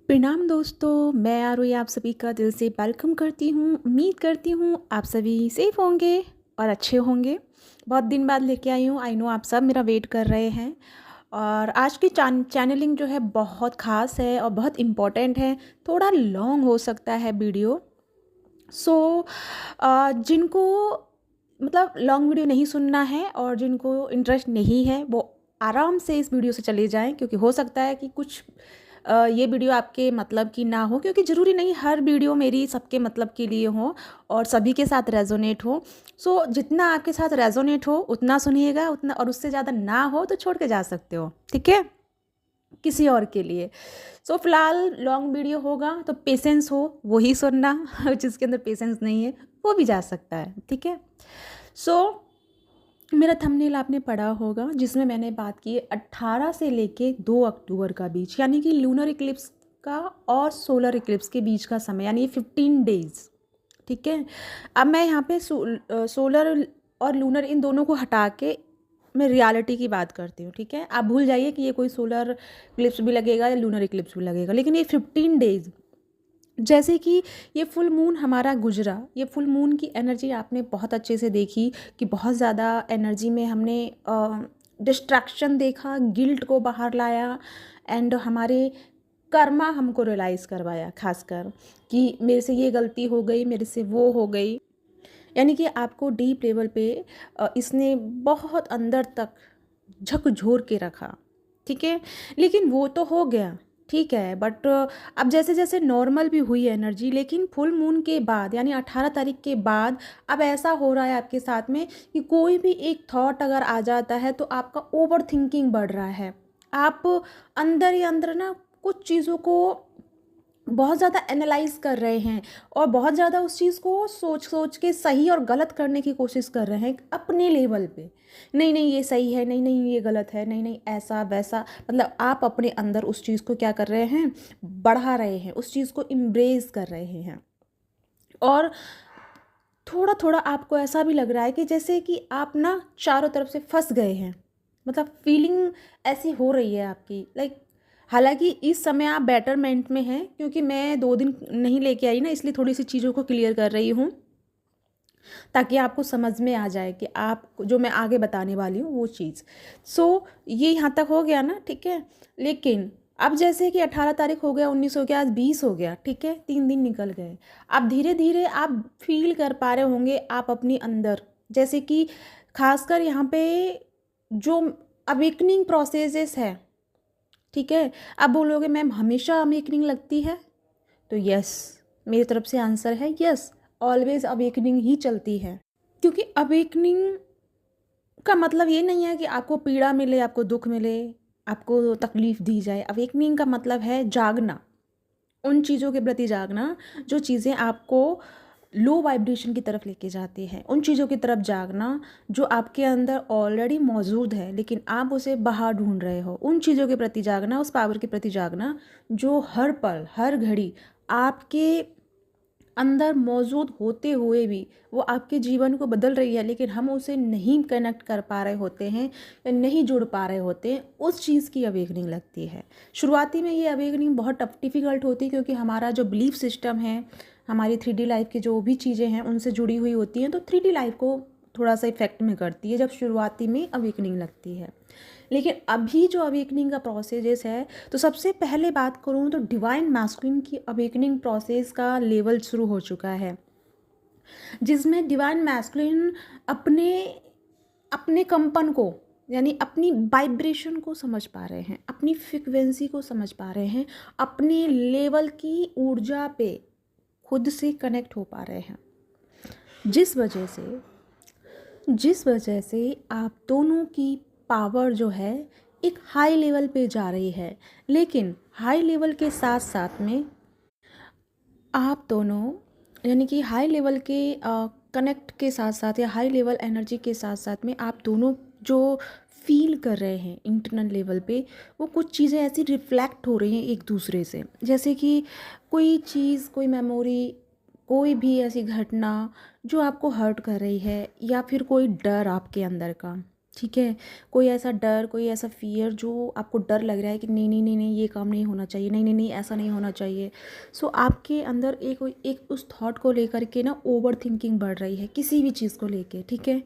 प्रणाम दोस्तों, मैं आरोही आप सभी का दिल से वेलकम करती हूँ। उम्मीद करती हूँ आप सभी सेफ होंगे और अच्छे होंगे। बहुत दिन बाद लेके आई हूँ। आई नो आप सब मेरा वेट कर रहे हैं। और आज की चैनलिंग जो है बहुत ख़ास है और बहुत इम्पोर्टेंट है। थोड़ा लॉन्ग हो सकता है वीडियो। सो जिनको मतलब लॉन्ग वीडियो नहीं सुनना है और जिनको इंटरेस्ट नहीं है वो आराम से इस वीडियो से चले जाएं, क्योंकि हो सकता है कि कुछ ये वीडियो आपके मतलब की ना हो, क्योंकि ज़रूरी नहीं हर वीडियो मेरी सबके मतलब के लिए हो और सभी के साथ रेजोनेट हो। सो जितना आपके साथ रेजोनेट हो उतना सुनिएगा, उतना, और उससे ज़्यादा ना हो तो छोड़ के जा सकते हो, ठीक है, किसी और के लिए। सो फिलहाल लॉन्ग वीडियो होगा तो पेशेंस हो वही सुनना जिसके अंदर पेशेंस नहीं है वो भी जा सकता है, ठीक है। सो मेरा थंबनेल आपने पढ़ा होगा जिसमें मैंने बात की 18 से लेके 2 अक्टूबर का बीच, यानी कि लूनर इक्लिप्स का और सोलर इक्लिप्स के बीच का समय, यानी 15 डेज, ठीक है। अब मैं यहाँ पे सोलर और लूनर इन दोनों को हटा के मैं रियलिटी की बात करती हूँ, ठीक है। आप भूल जाइए कि ये कोई सोलर इक्लिप्स भी लगेगा या लूनर इक्लिप्स भी लगेगा, लेकिन ये 15 डेज, जैसे कि ये फुल मून हमारा गुजरा, ये फुल मून की एनर्जी आपने बहुत अच्छे से देखी कि बहुत ज़्यादा एनर्जी में हमने डिस्ट्रैक्शन देखा, गिल्ट को बाहर लाया, एंड हमारे कर्मा हमको रियलाइज़ करवाया, खासकर कि मेरे से ये गलती हो गई, मेरे से वो हो गई। यानी कि आपको डीप लेवल पे इसने बहुत अंदर तक झकझोर के रखा, ठीक है। लेकिन वो तो हो गया, ठीक है, बट अब जैसे जैसे नॉर्मल भी हुई एनर्जी, लेकिन फुल मून के बाद यानी 18 तारीख के बाद अब ऐसा हो रहा है आपके साथ में कि कोई भी एक थॉट अगर आ जाता है तो आपका ओवर थिंकिंग बढ़ रहा है। आप अंदर ही अंदर ना कुछ चीज़ों को बहुत ज़्यादा एनालाइज कर रहे हैं और बहुत ज़्यादा उस चीज़ को सोच सोच के सही और गलत करने की कोशिश कर रहे हैं अपने लेवल पे। नहीं नहीं ये सही है, नहीं नहीं ये गलत है, नहीं नहीं ऐसा वैसा, मतलब आप अपने अंदर उस चीज़ को क्या कर रहे हैं, बढ़ा रहे हैं, उस चीज़ को इम्ब्रेस कर रहे हैं। और थोड़ा थोड़ा आपको ऐसा भी लग रहा है कि जैसे कि आप ना चारों तरफ से फंस गए हैं, मतलब फीलिंग ऐसी हो रही है आपकी, लाइक, हालांकि इस समय आप बेटरमेंट में हैं, क्योंकि मैं 2 दिन नहीं लेके आई ना, इसलिए थोड़ी सी चीज़ों को क्लियर कर रही हूँ ताकि आपको समझ में आ जाए कि आप जो मैं आगे बताने वाली हूँ वो चीज़। सो ये यहाँ तक हो गया ना, ठीक है। लेकिन अब जैसे कि 18 तारीख हो गया, 19 हो गया, आज 20 हो गया, ठीक है, 3 दिन निकल गए। अब धीरे धीरे आप फील कर पा रहे होंगे आप अपनी अंदर, जैसे कि खासकर यहाँ पे जो अवेकनिंग प्रोसेसेस है, ठीक है। अब बोलोगे मैम हमेशा अवेकनिंग लगती है, तो यस, मेरी तरफ से आंसर है यस, ऑलवेज अवेकनिंग ही चलती है। क्योंकि अवेकनिंग का मतलब ये नहीं है कि आपको पीड़ा मिले, आपको दुख मिले, आपको तकलीफ़ दी जाए। अवेकनिंग का मतलब है जागना, उन चीज़ों के प्रति जागना जो चीज़ें आपको लो वाइब्रेशन की तरफ लेके जाती है, उन चीज़ों की तरफ जागना जो आपके अंदर ऑलरेडी मौजूद है लेकिन आप उसे बाहर ढूंढ रहे हो, उन चीज़ों के प्रति जागना, उस पावर के प्रति जागना जो हर पल हर घड़ी आपके अंदर मौजूद होते हुए भी वो आपके जीवन को बदल रही है, लेकिन हम उसे नहीं कनेक्ट कर पा रहे होते हैं या नहीं जुड़ पा रहे होते हैं, उस चीज़ की अवेकनिंग लगती है। शुरुआती में ये अवेकनिंग बहुत टफ डिफ़िकल्ट होती है, क्योंकि हमारा जो बिलीफ सिस्टम है, हमारी 3D लाइफ की जो भी चीज़ें हैं उनसे जुड़ी हुई होती हैं, तो 3D लाइफ को थोड़ा सा इफेक्ट में करती है जब शुरुआती में अवेकनिंग लगती है। लेकिन अभी जो अवेकनिंग का प्रोसेस है, तो सबसे पहले बात करूँ तो डिवाइन मैस्कुलिन की अवेकनिंग प्रोसेस का लेवल शुरू हो चुका है, जिसमें डिवाइन मैस्कुलिन अपने अपने कंपन को, यानी अपनी वाइब्रेशन को समझ पा रहे हैं, अपनी फ्रिक्वेंसी को समझ पा रहे हैं, अपने लेवल की ऊर्जा पे खुद से कनेक्ट हो पा रहे हैं, जिस वजह से आप दोनों की पावर जो है एक हाई लेवल पे जा रही है। लेकिन हाई लेवल के साथ साथ में आप दोनों, यानी कि हाई लेवल के कनेक्ट के साथ साथ या हाई लेवल एनर्जी के साथ साथ में आप दोनों जो फील कर रहे हैं इंटरनल लेवल पे, वो कुछ चीज़ें ऐसी रिफ्लेक्ट हो रही हैं एक दूसरे से, जैसे कि कोई चीज़, कोई मेमोरी, कोई भी ऐसी घटना जो आपको हर्ट कर रही है, या फिर कोई डर आपके अंदर का, ठीक है। कोई ऐसा डर, कोई ऐसा फ़ियर जो आपको डर लग रहा है कि नहीं, नहीं, नहीं, नहीं, ये काम नहीं होना चाहिए, नहीं, नहीं, नहीं, ऐसा नहीं होना चाहिए। सो आपके अंदर एक एक उस थॉट को लेकर के ना ओवरथिंकिंग बढ़ रही है किसी भी चीज़ को लेके, ठीक है।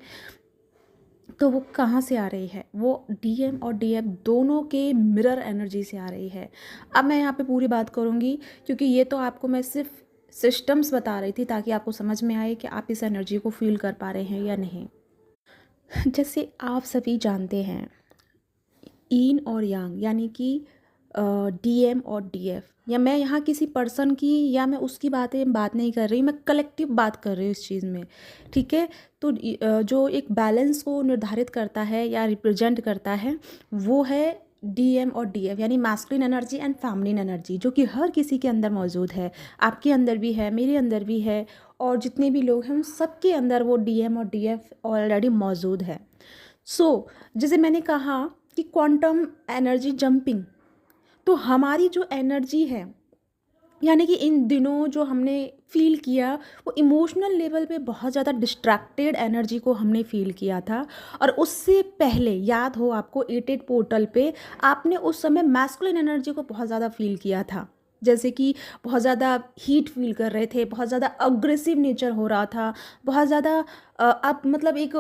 तो वो कहाँ से आ रही है? वो डीएम और डीएफ दोनों के मिरर एनर्जी से आ रही है। अब मैं यहाँ पे पूरी बात करूँगी, क्योंकि ये तो आपको मैं सिर्फ़ सिस्टम्स बता रही थी ताकि आपको समझ में आए कि आप इस एनर्जी को फ़ील कर पा रहे हैं या नहीं। जैसे आप सभी जानते हैं, यीन और यांग, यानी कि डीएम और डीएफ, या मैं यहाँ किसी पर्सन की या मैं उसकी बात नहीं कर रही, मैं कलेक्टिव बात कर रही हूँ इस चीज़ में, ठीक है। तो जो एक बैलेंस को निर्धारित करता है या रिप्रेजेंट करता है, वो है डीएम और डीएफ, यानी masculine energy and feminine energy, जो कि हर किसी के अंदर मौजूद है। आपके अंदर भी है, मेरे अंदर भी है, और जितने भी लोग हैं उन सबके अंदर वो डीएम और डीएफ ऑलरेडी मौजूद है। जैसे मैंने कहा कि क्वांटम एनर्जी जंपिंग, तो हमारी जो एनर्जी है, यानी कि इन दिनों जो हमने फ़ील किया, वो इमोशनल लेवल पे बहुत ज़्यादा डिस्ट्रैक्टेड एनर्जी को हमने फ़ील किया था। और उससे पहले याद हो आपको 88 पोर्टल पे आपने उस समय मैस्कुलिन एनर्जी को बहुत ज़्यादा फ़ील किया था। जैसे कि बहुत ज़्यादा हीट फ़ील कर रहे थे, बहुत ज़्यादा अग्रेसिव नेचर हो रहा था, बहुत ज़्यादा आप मतलब एक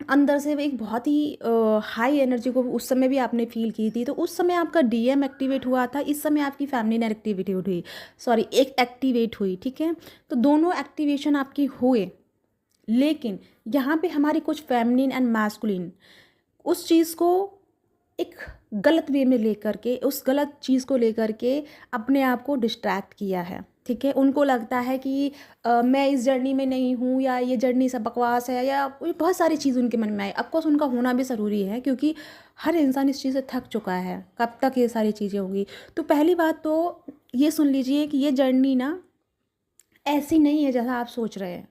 अंदर से वो एक बहुत ही हाई एनर्जी को उस समय भी आपने फ़ील की थी। तो उस समय आपका डीएम एक्टिवेट हुआ था, इस समय आपकी फेमिनिन एक्टिविटी हुई, सॉरी, एक एक्टिवेट हुई, ठीक है। तो दोनों एक्टिवेशन आपकी हुए, लेकिन यहाँ पे हमारी कुछ फेमिनिन एंड मैस्कुलिन उस चीज़ को एक गलत वे में लेकर के, उस गलत चीज़ को लेकर के अपने आप को डिस्ट्रैक्ट किया है, ठीक है। उनको लगता है कि मैं इस जर्नी में नहीं हूँ, या ये जर्नी सब बकवास है, या कोई बहुत सारी चीज़ उनके मन में आई। ऑफकोर्स उनका होना भी ज़रूरी है, क्योंकि हर इंसान इस चीज़ से थक चुका है, कब तक ये सारी चीज़ें होंगी। तो पहली बात तो ये सुन लीजिए कि ये जर्नी ना ऐसी नहीं है जैसा आप सोच रहे हैं,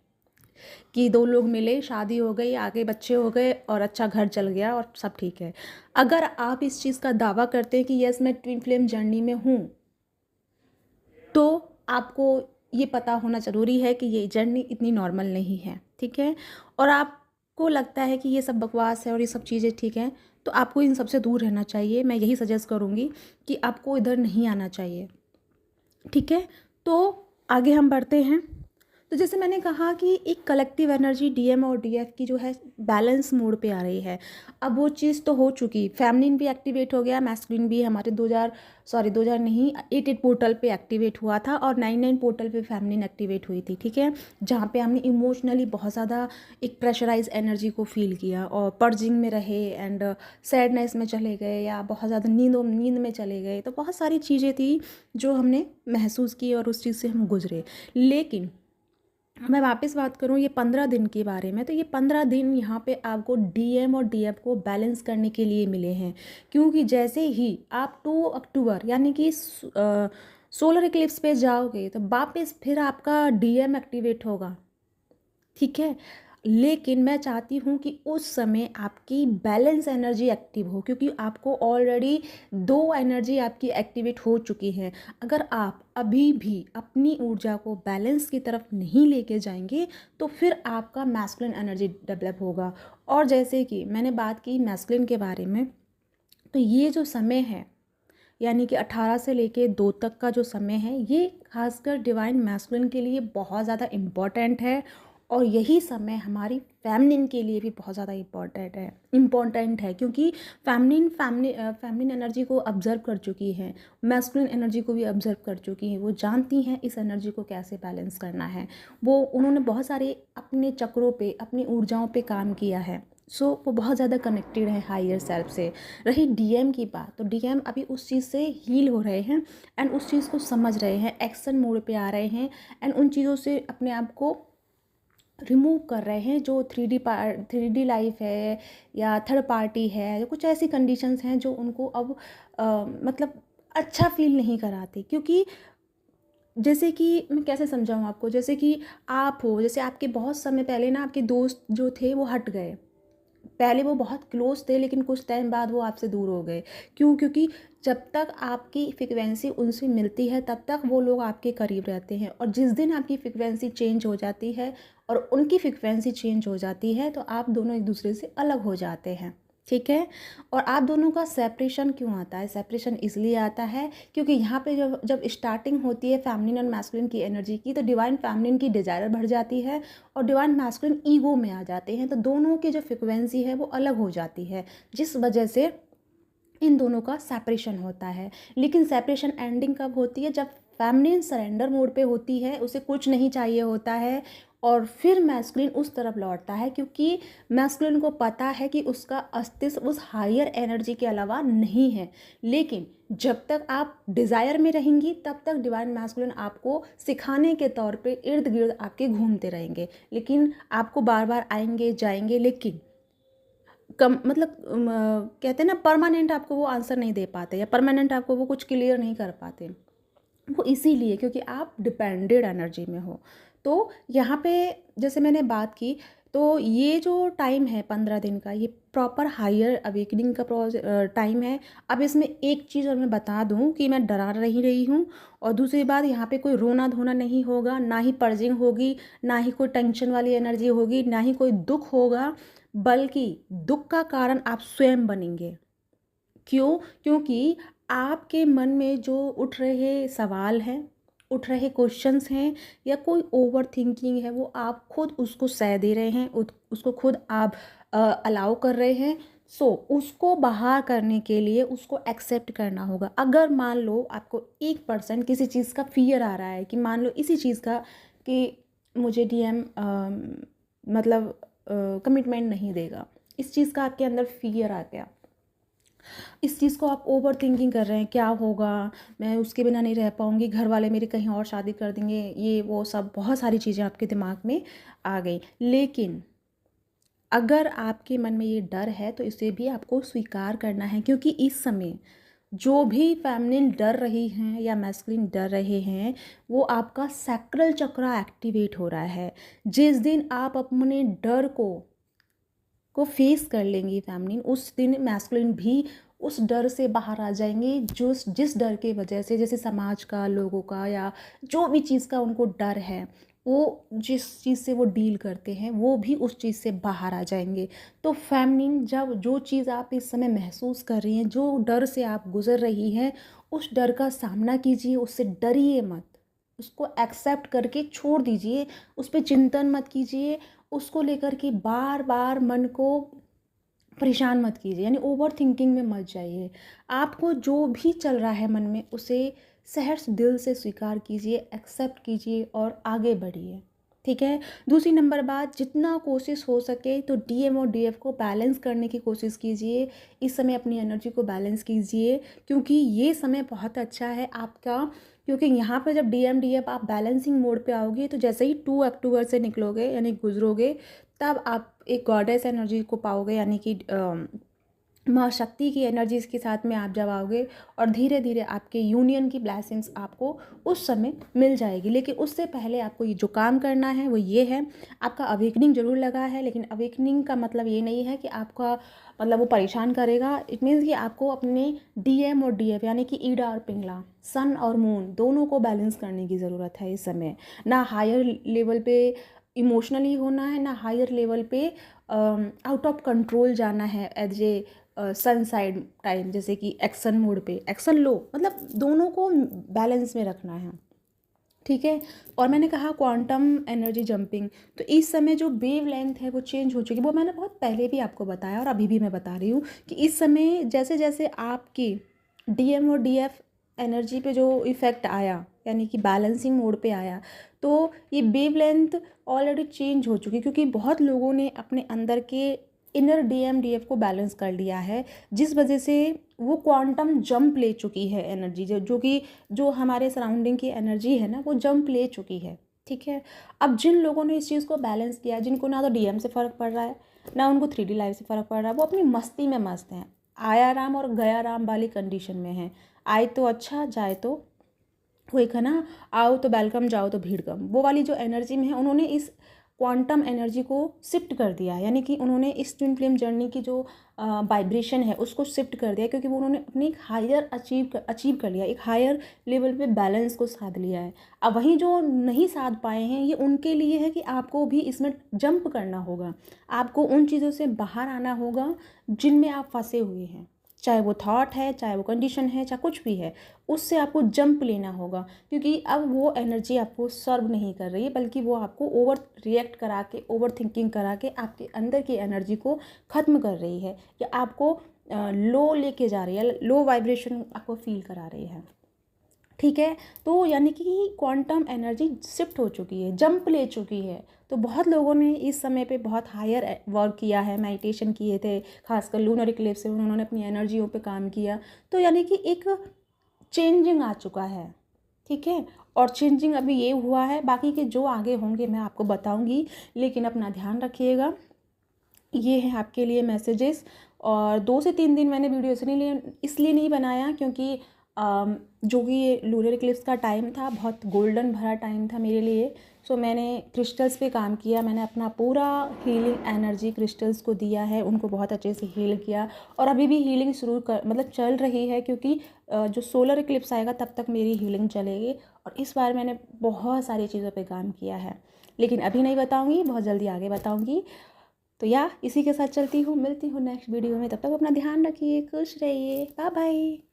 कि दो लोग मिले, शादी हो गई, आगे बच्चे हो गए और अच्छा घर चल गया और सब ठीक है। अगर आप इस चीज़ का दावा करते हैं कि यस मैं ट्विन फ्लेम जर्नी में हूँ, तो आपको ये पता होना ज़रूरी है कि ये जर्नी इतनी नॉर्मल नहीं है, ठीक है। और आपको लगता है कि ये सब बकवास है और ये सब चीज़ें ठीक हैं, तो आपको इन सब से दूर रहना चाहिए। मैं यही सजेस्ट करूँगी कि आपको इधर नहीं आना चाहिए, ठीक है। तो आगे हम बढ़ते हैं। तो जैसे मैंने कहा कि एक कलेक्टिव एनर्जी डीएम और डीएफ की जो है बैलेंस मोड पे आ रही है। अब वो चीज़ तो हो चुकी, फेमिनिन भी एक्टिवेट हो गया, मैस्कुलिन भी हमारे 2000 नहीं, 88 पोर्टल पे एक्टिवेट हुआ था, और 99 पोर्टल पे फेमिनिन एक्टिवेट हुई थी, ठीक है। जहाँ पे हमने इमोशनली बहुत ज़्यादा एक प्रेशराइज एनर्जी को फील किया और पर्जिंग में रहे, एंड सैडनेस में चले गए, या बहुत ज़्यादा नींद में चले गए। तो बहुत सारी चीज़ें थी जो हमने महसूस की और उस चीज़ से हम गुजरे। लेकिन मैं वापस बात करूँ ये 15 दिन के बारे में, तो ये 15 दिन यहाँ पे आपको डीएम और डीएफ को बैलेंस करने के लिए मिले हैं। क्योंकि जैसे ही आप 2 अक्टूबर यानी कि सोलर इक्लिप्स पे जाओगे, तो वापस फिर आपका डीएम एक्टिवेट होगा, ठीक है। लेकिन मैं चाहती हूँ कि उस समय आपकी बैलेंस एनर्जी एक्टिव हो, क्योंकि आपको ऑलरेडी 2 एनर्जी आपकी एक्टिवेट हो चुकी हैं। अगर आप अभी भी अपनी ऊर्जा को बैलेंस की तरफ नहीं लेके जाएंगे, तो फिर आपका मैस्कुलिन एनर्जी डेवलप होगा। और जैसे कि मैंने बात की मैस्कुलिन के बारे में, तो ये जो समय है, यानी कि 18 से लेके 2 तक का जो समय है, ये खासकर डिवाइन मैस्कुलिन के लिए बहुत ज़्यादा इम्पॉर्टेंट है। और यही समय हमारी फेमिनिन के लिए भी बहुत ज़्यादा इम्पॉर्टेंट है, क्योंकि फेमिनिन एनर्जी को ऑब्जर्व कर चुकी है, मैस्कुलिन एनर्जी को भी ऑब्जर्व कर चुकी है। वो जानती हैं इस एनर्जी को कैसे बैलेंस करना है। उन्होंने बहुत सारे अपने चक्रों पे, अपनी ऊर्जाओं पे काम किया है। वो बहुत ज़्यादा कनेक्टेड है हायर सेल्फ से। रही डीएम की बात, तो डीएम अभी उस चीज़ से हील हो रहे हैं, एंड उस चीज़ को समझ रहे हैं, एक्शन मोड पे आ रहे हैं, एंड उन चीज़ों से अपने आप को रिमूव कर रहे हैं। जो 3D लाइफ है या थर्ड पार्टी है, कुछ ऐसी कंडीशंस हैं जो उनको अब मतलब अच्छा फील नहीं कराती। क्योंकि जैसे कि मैं कैसे समझाऊँ आपको, जैसे कि आप हो, जैसे आपके बहुत समय पहले ना आपके दोस्त जो थे वो हट गए, पहले वो बहुत क्लोज थे, लेकिन कुछ टाइम बाद वो आपसे दूर हो गए। क्यों? क्योंकि जब तक आपकी फ्रिक्वेंसी उनसे मिलती है तब तक वो लोग आपके करीब रहते हैं, और जिस दिन आपकी फ्रिक्वेंसी चेंज हो जाती है और उनकी फ्रिक्वेंसी चेंज हो जाती है तो आप दोनों एक दूसरे से अलग हो जाते हैं। ठीक है। और आप दोनों का सेपरेशन क्यों आता है? सेपरेशन इसलिए आता है क्योंकि यहाँ पे जब जब स्टार्टिंग होती है फेमिनिन और मैस्कुलिन की एनर्जी की, तो डिवाइन फेमिनिन की डिजायर बढ़ जाती है और डिवाइन मैस्कुलिन ईगो में आ जाते हैं, तो दोनों की जो फ्रिक्वेंसी है वो अलग हो जाती है, जिस वजह से इन दोनों का सेपरेशन होता है। लेकिन सेपरेशन एंडिंग कब होती है? जब फेमिनिन सरेंडर मोड पे होती है, उसे कुछ नहीं चाहिए होता है, और फिर मैस्कुलिन उस तरफ लौटता है, क्योंकि मैस्कुलिन को पता है कि उसका अस्तित्व उस हायर एनर्जी के अलावा नहीं है। लेकिन जब तक आप डिज़ायर में रहेंगी तब तक डिवाइन मैस्कुलिन आपको सिखाने के तौर पे इर्द गिर्द आपके घूमते रहेंगे, लेकिन आपको बार बार आएंगे जाएंगे, लेकिन कम मतलब कहते हैं ना, परमानेंट आपको वो आंसर नहीं दे पाते, या परमानेंट आपको वो कुछ क्लियर नहीं कर पाते। वो इसीलिए क्योंकि आप डिपेंडेड एनर्जी में हो। तो यहाँ पे जैसे मैंने बात की, तो ये जो टाइम है 15 दिन का, ये प्रॉपर हायर अवेकनिंग का टाइम है। अब इसमें एक चीज़ और मैं बता दूँ कि मैं डरा रही हूँ, और दूसरी बात, यहाँ पे कोई रोना धोना नहीं होगा, ना ही पर्जिंग होगी, ना ही कोई टेंशन वाली एनर्जी होगी, ना ही कोई दुख होगा, बल्कि दुख का कारण आप स्वयं बनेंगे। क्यों? क्योंकि आपके मन में जो उठ रहे सवाल हैं, उठ रहे क्वेश्चंस हैं, या कोई ओवर थिंकिंग है, वो आप खुद उसको सह दे रहे हैं, उसको खुद आप अलाउ कर रहे हैं। उसको बाहर करने के लिए उसको एक्सेप्ट करना होगा। अगर मान लो आपको 1% किसी चीज़ का फियर आ रहा है, कि मान लो इसी चीज़ का, कि मुझे डीएम मतलब कमिटमेंट नहीं देगा, इस चीज़ का आपके अंदर फियर आ गया, इस चीज़ को आप ओवर थिंकिंग कर रहे हैं, क्या होगा, मैं उसके बिना नहीं रह पाऊँगी, घर वाले मेरी कहीं और शादी कर देंगे, ये वो सब बहुत सारी चीज़ें आपके दिमाग में आ गई। लेकिन अगर आपके मन में ये डर है तो इसे भी आपको स्वीकार करना है, क्योंकि इस समय जो भी फेमिनिन डर रही हैं या मैस्कुलिन डर रहे हैं, वो आपका सैक्रल चक्र एक्टिवेट हो रहा है। जिस दिन आप अपने डर को फेस कर लेंगी फेमिनिन, उस दिन मैस्कुलिन भी उस डर से बाहर आ जाएंगे, जो जिस डर के वजह से, जैसे समाज का, लोगों का, या जो भी चीज़ का उनको डर है, वो जिस चीज़ से वो डील करते हैं वो भी उस चीज़ से बाहर आ जाएंगे। तो फेमिनिन, जब जो चीज़ आप इस समय महसूस कर रही हैं, जो डर से आप गुजर रही हैं, उस डर का सामना कीजिए, उससे डरिए मत, उसको एक्सेप्ट करके छोड़ दीजिए, उस पर चिंतन मत कीजिए, उसको लेकर के बार बार मन को परेशान मत कीजिए, यानी ओवर थिंकिंग में मत जाइए। आपको जो भी चल रहा है मन में, उसे सहर्ष दिल से स्वीकार कीजिए, एक्सेप्ट कीजिए और आगे बढ़िए। ठीक है। दूसरी नंबर बात, जितना कोशिश हो सके तो डीएम और डीएफ को बैलेंस करने की कोशिश कीजिए। इस समय अपनी एनर्जी को बैलेंस कीजिए, क्योंकि ये समय बहुत अच्छा है आपका। क्योंकि यहाँ पर जब डीएम डीएफ आप बैलेंसिंग मोड पे आओगे, तो जैसे ही 2 अक्टूबर से निकलोगे यानी गुजरोगे, तब आप एक गॉडेस एनर्जी को पाओगे, यानी कि माँ शक्ति की एनर्जीज के साथ में आप जब आओगे, और धीरे धीरे आपके यूनियन की ब्लेसिंग्स आपको उस समय मिल जाएगी। लेकिन उससे पहले आपको ये जो काम करना है वो ये है, आपका अवेकनिंग जरूर लगा है, लेकिन अवेकनिंग का मतलब ये नहीं है कि आपका मतलब वो परेशान करेगा। इट मीन्स कि आपको अपने डीएम और डीएफ यानी कि ईडा और पिंगला, सन और मून, दोनों को बैलेंस करने की ज़रूरत है इस समय। ना हायर लेवल पे इमोशनली होना है, ना हायर लेवल पे आउट ऑफ कंट्रोल जाना है as a son side time, जैसे कि एक्शन मोड पे एक्शन लो, मतलब दोनों को बैलेंस में रखना है। ठीक है। और मैंने कहा क्वांटम एनर्जी जंपिंग, तो इस समय जो वेव लेंथ है वो चेंज हो चुकी है, वो मैंने बहुत पहले भी आपको बताया और अभी भी मैं बता रही हूँ कि इस समय जैसे जैसे आपकी डीएम और डीएफ एनर्जी पे जो इफ़ेक्ट आया, यानी कि बैलेंसिंग मोड पे आया, तो ये वेव लेंथ ऑलरेडी चेंज हो चुकी है, क्योंकि बहुत लोगों ने अपने अंदर के इनर डीएम डीएफ को बैलेंस कर लिया है, जिस वजह से वो क्वांटम जंप ले चुकी है एनर्जी, जो कि जो हमारे सराउंडिंग की एनर्जी है ना, वो जंप ले चुकी है। ठीक है। अब जिन लोगों ने इस चीज़ को बैलेंस किया, जिनको ना तो डीएम से फ़र्क पड़ रहा है, ना उनको 3D लाइफ से फ़र्क पड़ रहा है, वो अपनी मस्ती में मस्त हैं, आया राम और गया राम वाली कंडीशन में हैं। आए तो अच्छा, जाए तो वो एक है ना, आओ तो वेलकम, जाओ तो भीड़ कम, वो वाली जो एनर्जी में है, उन्होंने इस क्वांटम एनर्जी को शिफ्ट कर दिया है, यानी कि उन्होंने इस ट्विन फ्लेम जर्नी की जो वाइब्रेशन है उसको शिफ्ट कर दिया, क्योंकि वो उन्होंने अपने एक हायर अचीव कर लिया, एक हायर लेवल पे बैलेंस को साध लिया है। अब वहीं जो नहीं साध पाए हैं ये उनके लिए है कि आपको भी इसमें जंप करना होगा, आपको उन चीज़ों से बाहर आना होगा जिनमें आप फंसे हुए हैं, चाहे वो थॉट है, चाहे वो कंडीशन है, चाहे कुछ भी है, उससे आपको जंप लेना होगा। क्योंकि अब वो एनर्जी आपको सर्व नहीं कर रही है, बल्कि वो आपको ओवर रिएक्ट करा के, ओवर थिंकिंग करा के आपके अंदर की एनर्जी को ख़त्म कर रही है, या आपको लो लेके जा रही है, लो वाइब्रेशन आपको फील करा रही है। ठीक है, तो यानी कि क्वांटम एनर्जी शिफ्ट हो चुकी है, जंप ले चुकी है। तो बहुत लोगों ने इस समय पे बहुत हायर वर्क किया है, मेडिटेशन किए थे, खासकर लूनर इक्लिप्स से उन्होंने अपनी एनर्जियों पे काम किया। तो यानी कि एक चेंजिंग आ चुका है, ठीक है। और चेंजिंग अभी ये हुआ है, बाकी के जो आगे होंगे मैं आपको बताऊंगी, लेकिन अपना ध्यान रखिएगा। ये है आपके लिए मैसेजेस। और 2 से 3 दिन मैंने वीडियो इसलिए नहीं बनाया क्योंकि जो कि ये लूनर इक्लिप्स का टाइम था, बहुत गोल्डन भरा टाइम था मेरे लिए। सो मैंने क्रिस्टल्स पे काम किया, मैंने अपना पूरा हीलिंग एनर्जी क्रिस्टल्स को दिया है, उनको बहुत अच्छे से हील किया। और अभी भी हीलिंग मतलब चल रही है, क्योंकि जो सोलर इक्लिप्स आएगा तब तक मेरी हीलिंग चलेगी। और इस बार मैंने बहुत सारी चीज़ों पे काम किया है, लेकिन अभी नहीं बताऊँगी, बहुत जल्दी आगे बताऊँगी। तो इसी के साथ चलती हूँ, मिलती हूँ नेक्स्ट वीडियो में। तब तक अपना ध्यान रखिए, खुश रहिए, बाय बाय।